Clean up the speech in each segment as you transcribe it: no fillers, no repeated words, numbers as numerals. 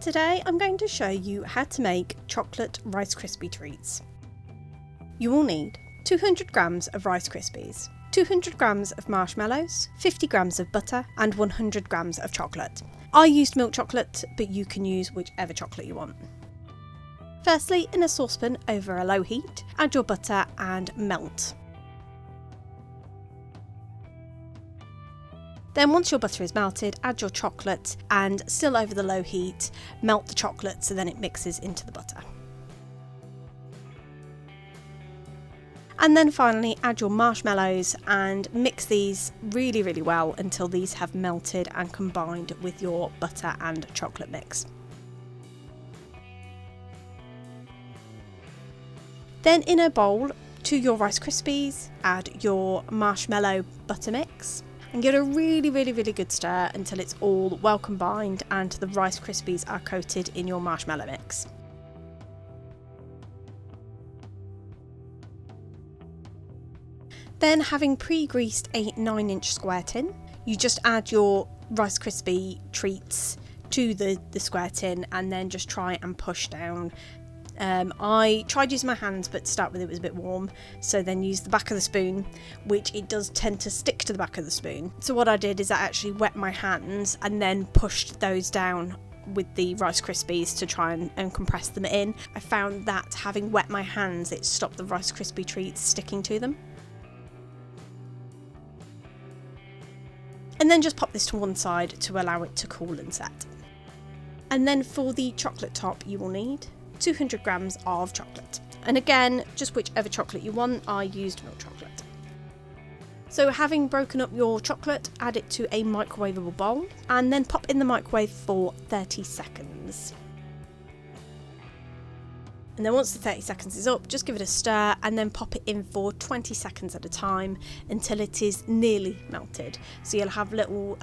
Today I'm going to show you how to make chocolate Rice Krispie treats. You will need 200 grams of Rice Krispies, 200 grams of marshmallows, 50 grams of butter and 100 grams of chocolate. I used milk chocolate, but you can use whichever chocolate you want. Firstly, in a saucepan over a low heat, add your butter and melt. Then once your butter is melted, add your chocolate and still over the low heat, melt the chocolate so then it mixes into the butter. And then finally add your marshmallows and mix these really well until these have melted and combined with your butter and chocolate mix. Then in a bowl to your Rice Krispies, add your marshmallow butter mix. And give it a really good stir until it's all well combined and the Rice Krispies are coated in your marshmallow mix. Then, having pre-greased a 9-inch square tin, you just add your Rice Krispie treats to the square tin and then just try and push down. I tried using my hands, but to start with it was a bit warm, so then used the back of the spoon, which it does tend to stick to the back of the spoon. So what I did is I actually wet my hands and then pushed those down with the Rice Krispies to try and compress them in. I found that having wet my hands, it stopped the Rice Krispie treats sticking to them. And then just pop this to one side to allow it to cool and set. And then for the chocolate top you will need 200 grams of chocolate, and again just whichever chocolate you want. I used milk chocolate. So having broken up your chocolate, add it to a microwavable bowl and then pop in the microwave for 30 seconds. And then once the 30 seconds is up, just give it a stir and then pop it in for 20 seconds at a time until it is nearly melted. So you'll have little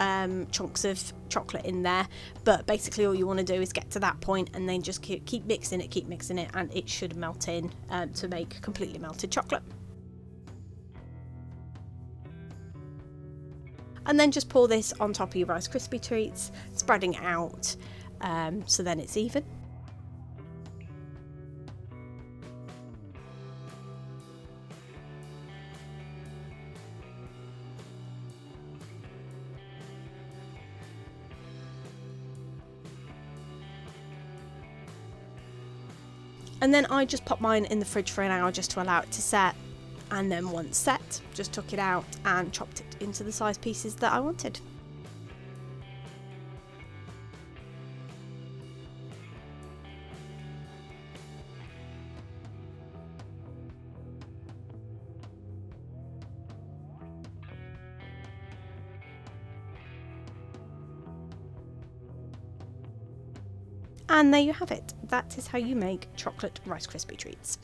chunks of chocolate in there, but basically all you want to do is get to that point and then just keep mixing it, and it should melt in to make completely melted chocolate. And then just pour this on top of your Rice Krispie treats, spreading it out so then it's even. And then I just popped mine in the fridge for an hour just to allow it to set, and then once set, just took it out and chopped it into the size pieces that I wanted. And there you have it. That is how you make chocolate Rice Krispie treats.